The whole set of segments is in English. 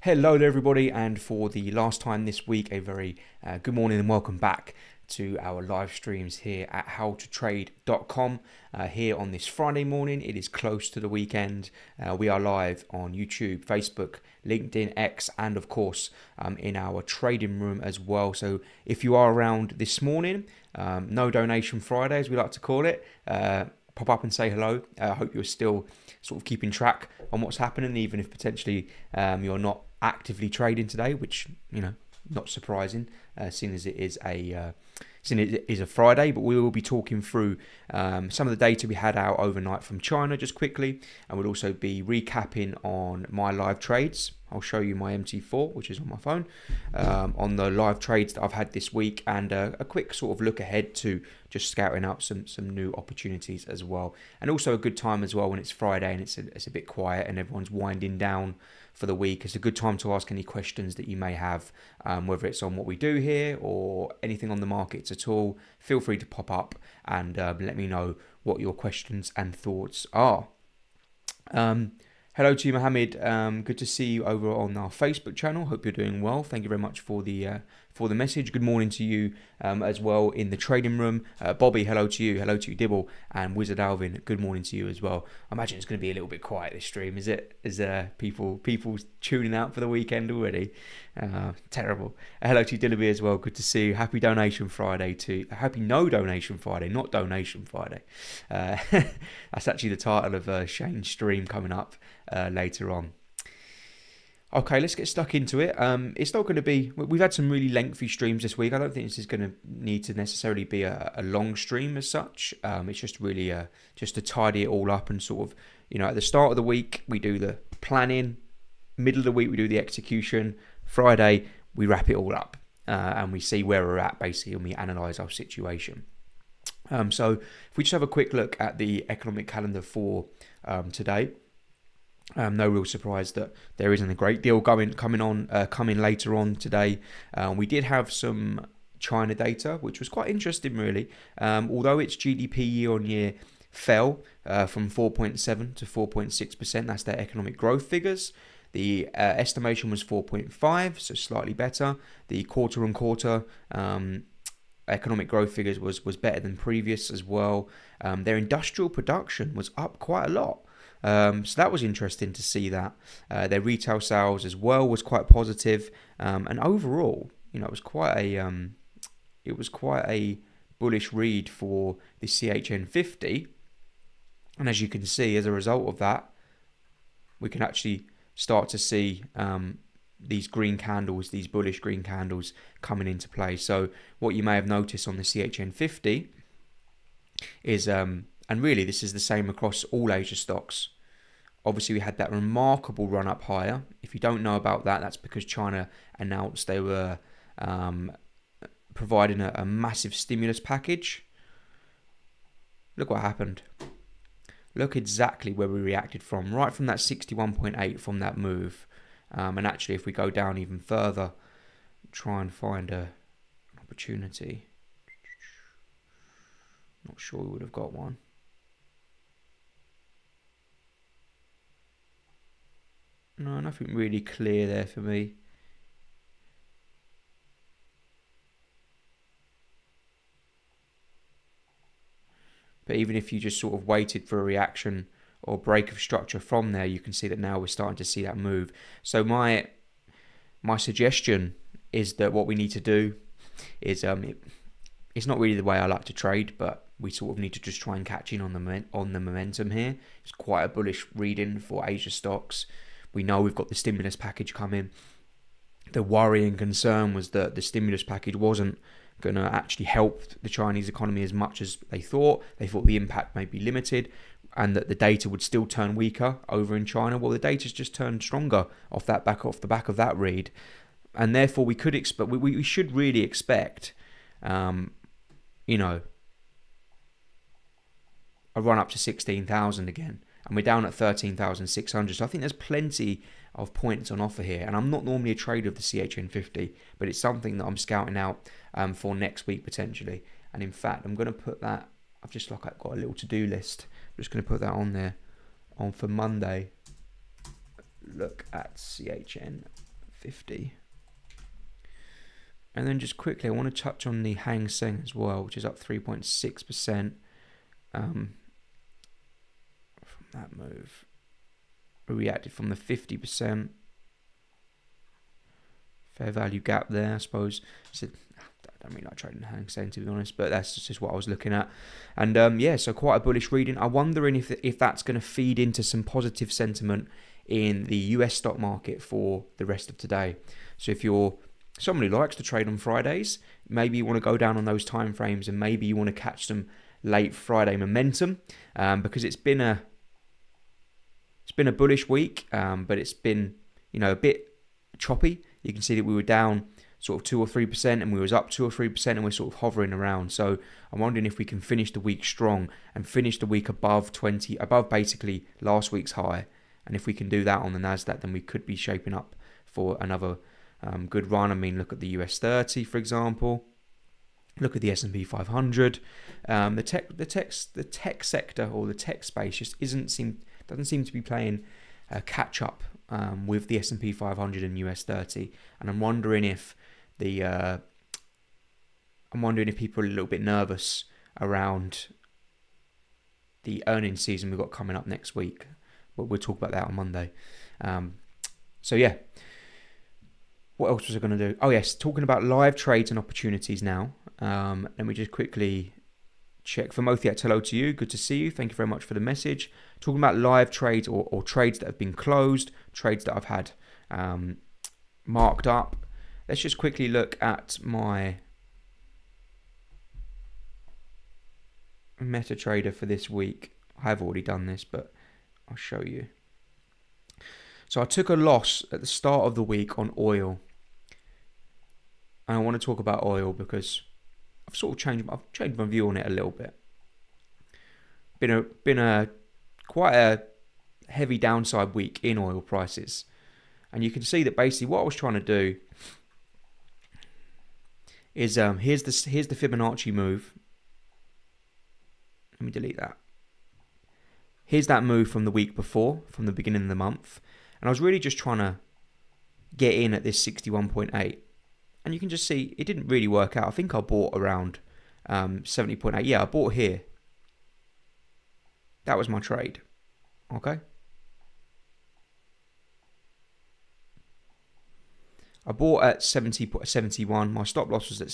Hello there everybody, and for the last time this week, a very good morning and welcome back to our live streams here at HowToTrade.com. Here on this Friday morning, it is close to the weekend. We are live on YouTube, Facebook, LinkedIn, X, and of course in our trading room as well. So if you are around this morning, no donation Friday as we like to call it, pop up and say hello. I hope you're still sort of keeping track on what's happening, even if potentially you're not actively trading today, which, you know, not surprising, seeing as it is a Friday. But we will be talking through some of the data we had out overnight from China just quickly, and we'll also be recapping on my live trades. I'll show you my MT4, which is on my phone, on the live trades that I've had this week, and a quick sort of look ahead to just scouting out some new opportunities as well. And also a good time as well when it's Friday and it's a bit quiet and everyone's winding down for the week. It's a good time to ask any questions that you may have, whether it's on what we do here or anything on the markets at all. Feel free to pop up and let me know what your questions and thoughts are. Hello to you, Mohammed. Good to see you over on our Facebook channel. Hope you're doing well. Thank you very much for the message. Good morning to you as well in the trading room. Bobby, hello to you. Hello to you, Dibble, and Wizard Alvin. Good morning to you as well. I imagine it's going to be a little bit quiet this stream. Is it? Is people tuning out for the weekend already? Terrible. Hello to you, Dillaby, as well. Good to see you. Happy Donation Friday Happy No Donation Friday, not Donation Friday. That's actually the title of Shane's stream coming up later on. Okay, let's get stuck into it. It's not going to be... We've had some really lengthy streams this week. I don't think this is going to need to necessarily be a long stream as such. It's just really just to tidy it all up and sort of, you know, at the start of the week, we do the planning. Middle of the week, we do the execution. Friday, we wrap it all up and we see where we're at, basically, and we analyse our situation. So if we just have a quick look at the economic calendar for today. No real surprise that there isn't a great deal coming later on today. We did have some China data, which was quite interesting, really. Although its GDP year on year fell from 4.7 to 4.6%, that's their economic growth figures. The estimation was 4.5, so slightly better. The quarter on quarter economic growth figures was better than previous as well. Their industrial production was up quite a lot. So that was interesting to see that. Their retail sales as well was quite positive, and overall, you know, it was quite a bullish read for the CHN 50. And as you can see, as a result of that, we can actually start to see these green candles, these bullish green candles coming into play. So what you may have noticed on the CHN 50 is, and really this is the same across all Asia stocks. Obviously, we had that remarkable run up higher. If you don't know about that, that's because China announced they were providing a massive stimulus package. Look what happened. Look exactly where we reacted from, right from that 61.8 from that move. And actually, if we go down even further, try and find an opportunity. Not sure we would have got one. No, nothing really clear there for me. But even if you just sort of waited for a reaction or break of structure from there, you can see that now we're starting to see that move. So my suggestion is that what we need to do is, it's not really the way I like to trade, but we sort of need to just try and catch in on the momentum here. It's quite a bullish reading for Asia stocks. We know we've got the stimulus package coming. The worry and concern was that the stimulus package wasn't going to actually help the Chinese economy as much as they thought. They thought the impact may be limited and that the data would still turn weaker over in China. Well, the data's just turned stronger off the back of that read. And therefore, we could expect, we should really expect, you know, a run up to 16,000 again. And we're down at 13,600. So I think there's plenty of points on offer here. And I'm not normally a trader of the CHN 50, but it's something that I'm scouting out for next week potentially. And in fact, I'm going to put that, I've got a little to-do list. I'm just going to put that on there for Monday. Look at CHN 50. And then just quickly, I want to touch on the Hang Seng as well, which is up 3.6% from that move. We reacted from the 50%. Fair value gap there, I suppose. So, I don't really like trading Hang Seng, to be honest, but that's just what I was looking at. And yeah, so quite a bullish reading. I'm wondering if that's going to feed into some positive sentiment in the US stock market for the rest of today. So if you're someone who likes to trade on Fridays, maybe you want to go down on those time frames, and maybe you want to catch some late Friday momentum, because it's been a bullish week, but it's been, you know, a bit choppy. You can see that we were down sort of 2 or 3%, and we was up 2 or 3%, and we're sort of hovering around. So I'm wondering if we can finish the week strong and finish the week above basically last week's high. And if we can do that on the Nasdaq, then we could be shaping up for another good run. I mean, look at the US 30, for example. Look at the S&P 500. The tech sector, or the tech space, just doesn't seem to be playing catch up with the S&P 500 and US 30. And I'm wondering if people are a little bit nervous around the earnings season we've got coming up next week. But we'll talk about that on Monday. So yeah. What else was I going to do? Oh yes, talking about live trades and opportunities now. Let me just quickly check. For Mothiat, hello to you. Good to see you. Thank you very much for the message. Talking about live trades or trades that have been closed, trades that I've had marked up. Let's just quickly look at my MetaTrader for this week. I have already done this, but I'll show you. So I took a loss at the start of the week on oil. And I want to talk about oil because I've sort of changed my view on it a little bit. Been a quite a heavy downside week in oil prices. And you can see that basically what I was trying to do is here's the Fibonacci move. Let me delete that. Here's that move from the week before, from the beginning of the month. And I was really just trying to get in at this 61.8. And you can just see it didn't really work out. I think I bought around 70.8. Yeah, I bought here. That was my trade. Okay. I bought at 71. My stop loss was at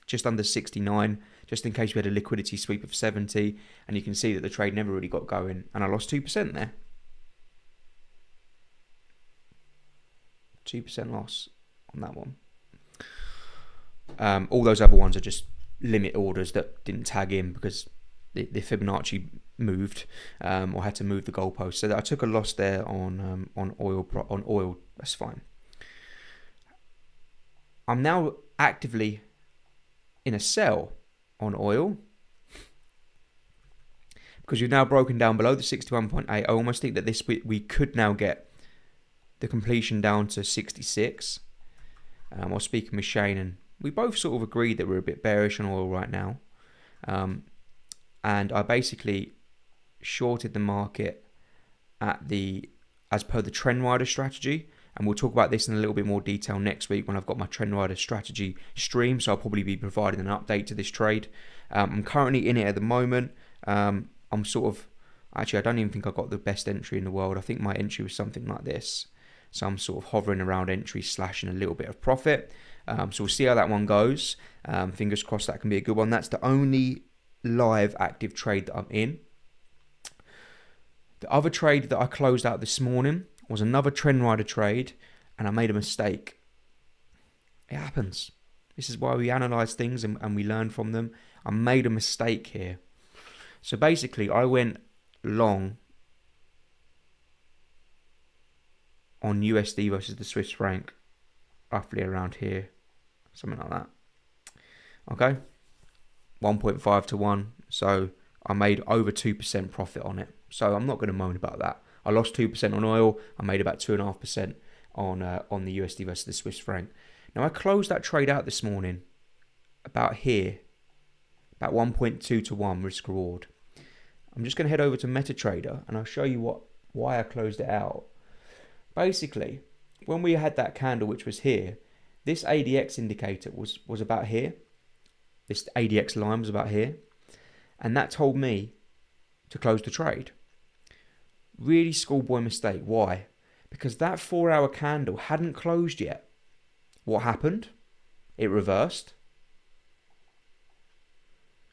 just under 69, just in case we had a liquidity sweep of 70. And you can see that the trade never really got going. And I lost 2% there. 2% loss on that one. All those other ones are just limit orders that didn't tag in because the Fibonacci moved or had to move the goalpost. So that I took a loss there on oil. That's fine. I'm now actively in a sell on oil because you've now broken down below the 61.8. I almost think that this week we could now get the completion down to 66. I was speaking with Shane, and we both sort of agreed that we're a bit bearish on oil right now. And I basically shorted the market as per the trend rider strategy. And we'll talk about this in a little bit more detail next week when I've got my trend rider strategy stream. So I'll probably be providing an update to this trade. I'm currently in it at the moment. I'm sort of, actually, I don't even think I got the best entry in the world. I think my entry was something like this. So I'm sort of hovering around entry, slashing a little bit of profit. So we'll see how that one goes. Fingers crossed that can be a good one. That's the only live active trade that I'm in. The other trade that I closed out this morning was another trend rider trade, and I made a mistake. It happens. This is why we analyze things and we learn from them. I made a mistake here. So basically, I went long on USD versus the Swiss franc, roughly around here, something like that. Okay, 1.5 to 1. So I made over 2% profit on it. So I'm not going to moan about that. I lost 2% on oil. I made about 2.5% on the USD versus the Swiss franc. Now I closed that trade out this morning about here, about 1.2 to 1 risk reward. I'm just going to head over to MetaTrader and I'll show you why I closed it out. Basically, when we had that candle, which was here, this ADX indicator was about here. This ADX line was about here. And that told me to close the trade. Really schoolboy mistake. Why? Because that 4-hour candle hadn't closed yet. What happened? It reversed.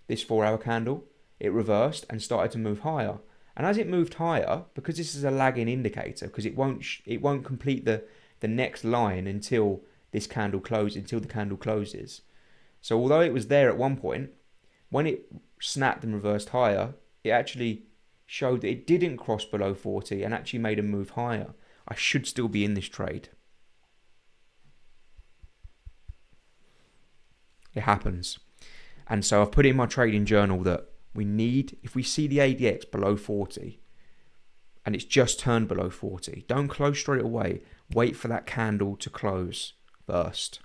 This 4-hour candle, it reversed and started to move higher. And as it moved higher, because this is a lagging indicator, because it won't complete the next line until this candle closes, until the candle closes. So although it was there at one point, when it snapped and reversed higher, it actually showed that it didn't cross below 40 and actually made a move higher. I should still be in this trade. It happens. And so I've put in my trading journal that we need, if we see the ADX below 40 and it's just turned below 40, don't close straight away. Wait for that candle to close first.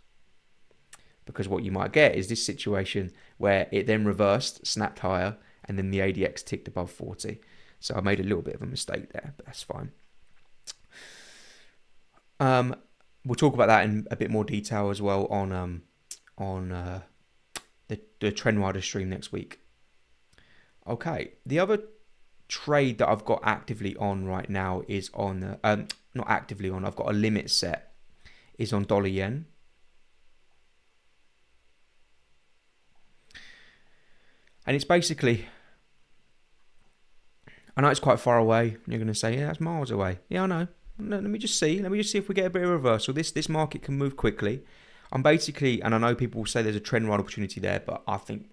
Because what you might get is this situation where it then reversed, snapped higher, and then the ADX ticked above 40. So I made a little bit of a mistake there, but that's fine. We'll talk about that in a bit more detail as well on the Trend Rider stream next week. Okay, the other trade that I've got actively on right now is on, not actively on, I've got a limit set, is on dollar yen. And it's basically, I know it's quite far away. You're going to say, yeah, that's miles away. Yeah, I know. Let me just see if we get a bit of reversal. This market can move quickly. I'm basically, and I know people will say there's a trend ride opportunity there, but I think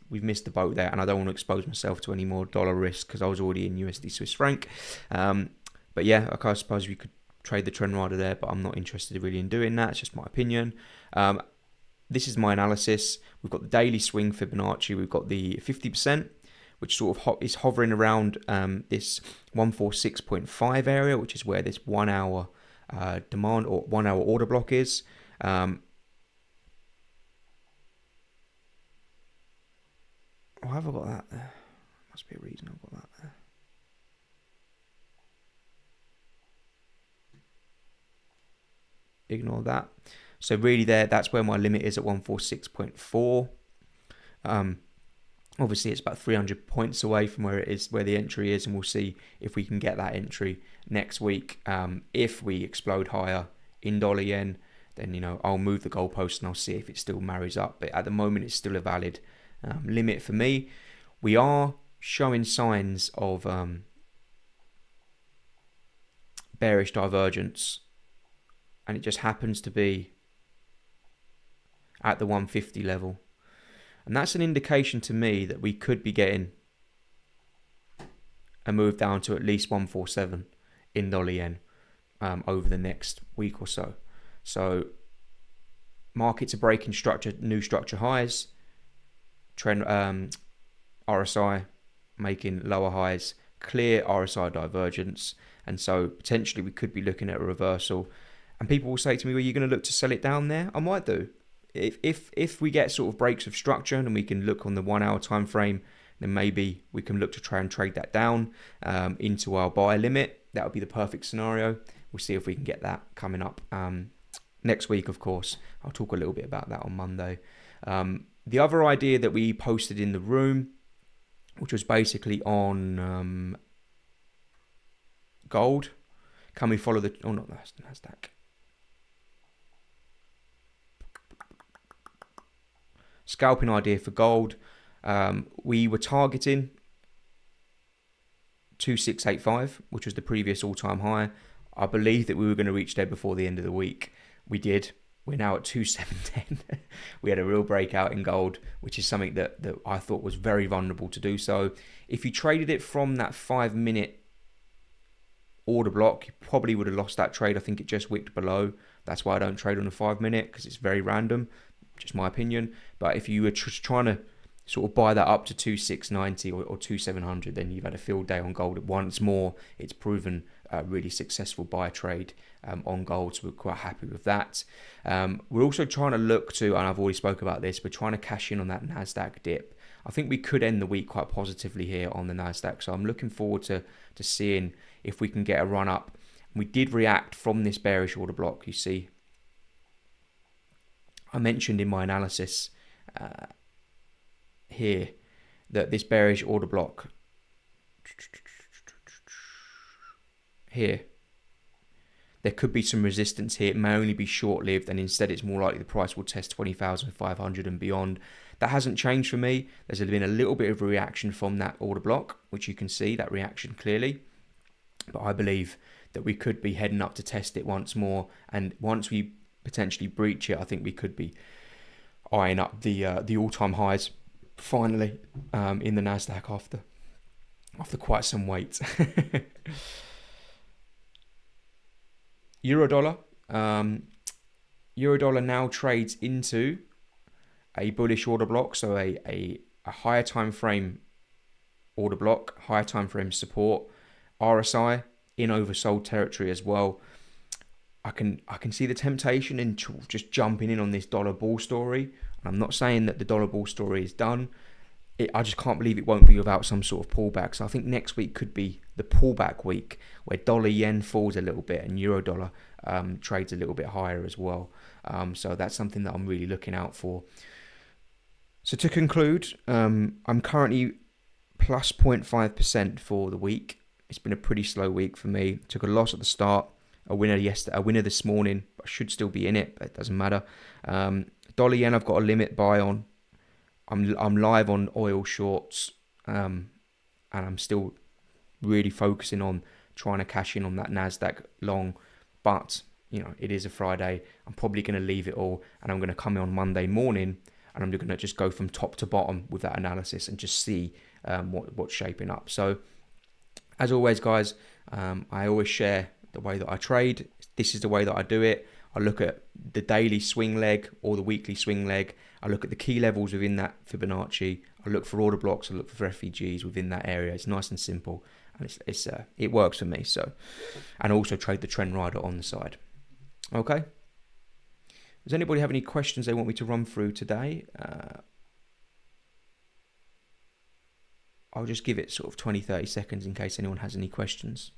we've missed the boat there, and I don't want to expose myself to any more dollar risk because I was already in USD Swiss franc. But yeah, I suppose we could trade the trend rider there, but I'm not interested really in doing that. It's just my opinion. This is my analysis. We've got the daily swing Fibonacci. We've got the 50%, which sort of is hovering around this 146.5 area, which is where this 1 hour demand or 1 hour order block is. Why have I got that there? Must be a reason I've got that there. Ignore that. So really that's where my limit is at 146.4. Obviously it's about 300 points away from where it is, where the entry is, and we'll see if we can get that entry next week. If we explode higher in dollar yen, then I'll move the goalpost and I'll see if it still marries up. But at the moment it's still a valid limit for me. We are showing signs of bearish divergence, and it just happens to be at the 150 level, and that's an indication to me that we could be getting a move down to at least 147 in dollar yen over the next week or so. So markets are breaking new structure highs. Trend RSI making lower highs, clear RSI divergence, and so potentially we could be looking at a reversal. And people will say to me, well, you're going to look to sell it down there? I might do. If we get sort of breaks of structure and we can look on the 1 hour time frame, then maybe we can look to try and trade that down into our buy limit. That would be the perfect scenario. We'll see if we can get that coming up next week, of course. I'll talk a little bit about that on Monday. The other idea that we posted in the room, which was basically on gold. Can we follow the... Oh, not NASDAQ. Scalping idea for gold. We were targeting 2685, which was the previous all-time high. I believe that we were going to reach there before the end of the week. We did. We're now at 2710. We had a real breakout in gold, which is something that I thought was very vulnerable to do so. If you traded it from that 5-minute order block, you probably would have lost that trade. I think it just wicked below. That's why I don't trade on a 5-minute, because it's very random. Just my opinion. But if you were just trying to sort of buy that up to 2690 or 2700, then you've had a field day on gold. Once more, it's proven a really successful buy trade on gold, so we're quite happy with that. We're also trying to look to, and I've already spoke about this, we're trying to cash in on that NASDAQ dip. I think we could end the week quite positively here on the NASDAQ, so I'm looking forward to seeing if we can get a run up We did react from this bearish order block, you see. I mentioned in my analysis here that this bearish order block here, there could be some resistance here. It may only be short-lived, and instead it's more likely the price will test 20,500 and beyond. That hasn't changed for me. There's been a little bit of a reaction from that order block, which you can see, that reaction clearly. But I believe that we could be heading up to test it once more. And once we potentially breach it, I think we could be eyeing up the all-time highs finally in the NASDAQ after quite some wait. Euro dollar. Euro dollar now trades into a bullish order block, so a higher time frame order block, higher time frame support, RSI in oversold territory as well. I can see the temptation in just jumping in on this dollar bull story. I'm not saying that the dollar bull story is done. I just can't believe it won't be without some sort of pullback. So I think next week could be the pullback week, where dollar yen falls a little bit and euro dollar trades a little bit higher as well. So that's something that I'm really looking out for. So to conclude, I'm currently plus 0.5% for the week. It's been a pretty slow week for me. Took a loss at the start, a winner yesterday, a winner this morning. I should still be in it, but it doesn't matter. Dollar yen, I've got a limit buy on. I'm live on oil shorts, and I'm still really focusing on trying to cash in on that NASDAQ long. But, it is a Friday. I'm probably going to leave it all, and I'm going to come in on Monday morning, and I'm going to just go from top to bottom with that analysis and just see what's shaping up. So, as always, guys, I always share the way that I trade. This is the way that I do it. I look at the daily swing leg or the weekly swing leg. I look at the key levels within that Fibonacci. I look for order blocks. I look for FEGs within that area. It's nice and simple, and it works for me. So, and also trade the trend rider on the side. Okay. Does anybody have any questions they want me to run through today? I'll just give it sort of 20-30 seconds in case anyone has any questions.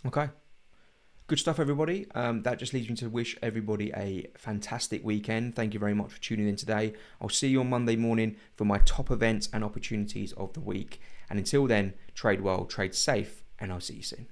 Okay. Good stuff, everybody. That just leads me to wish everybody a fantastic weekend. Thank you very much for tuning in today. I'll see you on Monday morning for my top events and opportunities of the week. And until then, trade well, trade safe, and I'll see you soon.